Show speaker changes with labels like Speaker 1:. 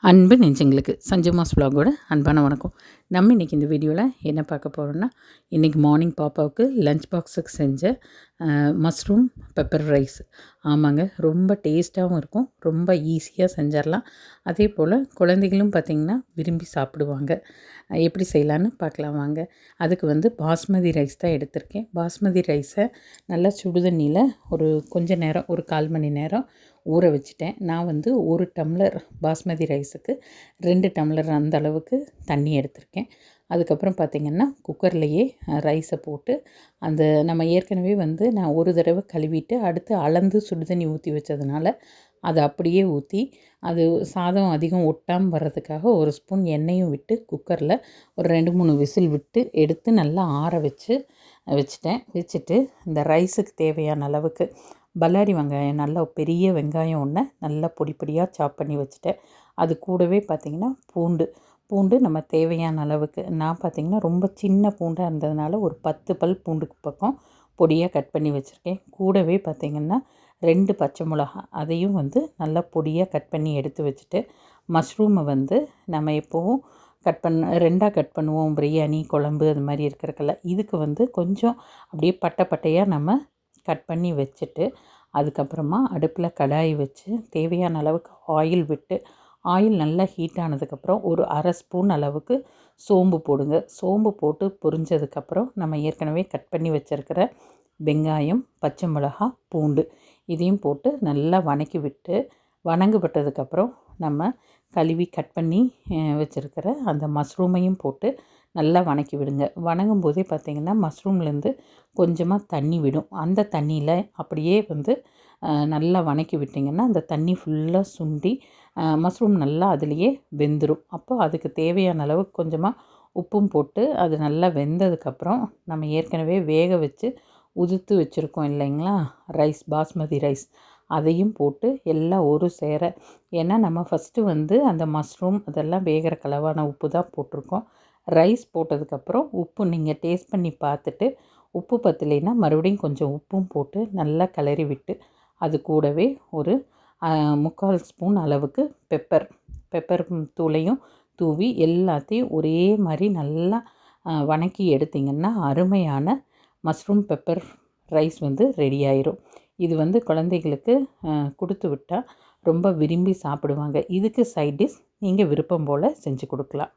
Speaker 1: அன்பு நெஞ்சங்களுக்கு சஞ்சுமாஸ் vlog-ஓட அன்பான வணக்கம். நம்ம இன்றைக்கி இந்த வீடியோவில் என்ன பார்க்க போகிறோம்னா, இன்றைக்கி மார்னிங் பாப்பாவுக்கு லஞ்ச் பாக்ஸுக்கு செஞ்ச மஷ்ரூம் பெப்பர் ரைஸ். ஆமாங்க, ரொம்ப டேஸ்ட்டாகவும் இருக்கும், ரொம்ப ஈஸியாக செஞ்சிடலாம். அதே போல் குழந்தைகளும் பார்த்திங்கன்னா விரும்பி சாப்பிடுவாங்க. எப்படி செய்யலான்னு பார்க்கலாம் வாங்க. அதுக்கு வந்து பாஸ்மதி ரைஸ் தான் எடுத்திருக்கேன். பாஸ்மதி ரைஸை நல்லா சுடுதண்ணியில் ஒரு கொஞ்ச நேரம், ஒரு 1/4 மணி நேரம் ஊற வச்சுட்டேன். நான் வந்து 1 டம்ளர் பாஸ்மதி ரைஸுக்கு 2 டம்ளர் அந்த அளவுக்கு தண்ணி எடுத்திருக்கேன். அதுக்கப்புறம் பார்த்திங்கன்னா குக்கர்லேயே ரைஸை போட்டு அந்த நம்ம ஏற்கனவே வந்து நான் ஒரு தடவை கழுவிட்டு அடுத்து அளந்து சுடுதண்ணி ஊற்றி வச்சதுனால அதை அப்படியே ஊற்றி அது சாதம் அதிகம் ஒட்டாமல் வர்றதுக்காக ஒரு ஸ்பூன் எண்ணெயும் விட்டு குக்கரில் ஒரு 2-3 விசில் விட்டு எடுத்து நல்லா ஆற வச்சுட்டு இந்த ரைஸுக்கு தேவையான அளவுக்கு பல்லாரி வெங்காயம், நல்லா பெரிய வெங்காயம் ஒன்று நல்லா பொடி பொடியாக சாப் பண்ணி வச்சுட்டேன். அது கூடவே பார்த்திங்கன்னா பூண்டு நம்ம தேவையான அளவுக்கு, நான் பார்த்திங்கன்னா ரொம்ப சின்ன பூண்டாக இருந்ததுனால ஒரு 10 பல் பூண்டுக்கு பக்கம் பொடியாக கட் பண்ணி வச்சுருக்கேன். கூடவே பார்த்திங்கன்னா 2 பச்சை மிளகா, அதையும் வந்து நல்லா பொடியாக கட் பண்ணி எடுத்து வச்சுட்டு, மஷ்ரூமை வந்து நம்ம எப்போவும் 2ஆக கட் பண்ணுவோம் பிரியாணி குழம்பு அது மாதிரி இருக்கிறக்கெல்லாம். இதுக்கு வந்து கொஞ்சம் அப்படியே பட்டையாக நம்ம கட் பண்ணி வச்சுட்டு, அதுக்கப்புறமா அடுப்பில் கடாய் வச்சு தேவையான அளவுக்கு ஆயில் விட்டு, ஆயில் நல்லா ஹீட் ஆனதுக்கப்புறம் ஒரு 1/2 ஸ்பூன் அளவுக்கு சோம்பு போடுங்க. சோம்பு போட்டு பொரிஞ்சதுக்கப்புறம் நம்ம ஏற்கனவே கட் பண்ணி வச்சுருக்கிற வெங்காயம், பச்சை மிளகா, பூண்டு இதையும் போட்டு நல்லா வணங்கப்பட்டதுக்கப்புறம் நம்ம கழுவி கட் பண்ணி வச்சுருக்கிற அந்த மஷ்ரூமையும் போட்டு நல்லா வணக்கி விடுங்க. வணங்கும் போதே பார்த்திங்கன்னா மஷ்ரூம்லேருந்து கொஞ்சமாக தண்ணி விடும். அந்த தண்ணியில் அப்படியே வந்து நல்லா வணக்கி விட்டிங்கன்னா அந்த தண்ணி ஃபுல்லாக சுண்டி மஷ்ரூம் நல்லா அதுலேயே வெந்துடும். அப்போ அதுக்கு தேவையான அளவுக்கு கொஞ்சமாக உப்பும் போட்டு அது நல்லா வெந்ததுக்கப்புறம் நம்ம ஏற்கனவே வேக வச்சு உதிர்த்து வச்சுருக்கோம் இல்லைங்களா ரைஸ், பாஸ்மதி ரைஸ், அதையும் போட்டு எல்லாம் ஒரு சேர, ஏன்னா நம்ம ஃபஸ்ட்டு வந்து அந்த மஷ்ரூம் அதெல்லாம் வேகிற அளவான உப்பு தான் போட்டிருக்கோம். ரைஸ் போட்டதுக்கப்புறம் உப்பு நீங்கள் டேஸ்ட் பண்ணி பார்த்துட்டு உப்பு பத்தலைன்னா மறுபடியும் கொஞ்சம் உப்பும் போட்டு நல்லா கிளறி விட்டு, அது கூடவே ஒரு 3/4 ஸ்பூன் அளவுக்கு பெப்பர் தூளையும் தூவி எல்லாத்தையும் ஒரே மாதிரி நல்லா வணக்கி எடுத்திங்கன்னா அருமையான மஷ்ரூம் பெப்பர் ரைஸ் வந்து ரெடி ஆயிரும். இது வந்து குழந்தைகளுக்கு கொடுத்து விட்டால் ரொம்ப விரும்பி சாப்பிடுவாங்க. இதுக்கு சைட் டிஷ் நீங்கள் விருப்பம் போல் செஞ்சு கொடுக்கலாம்.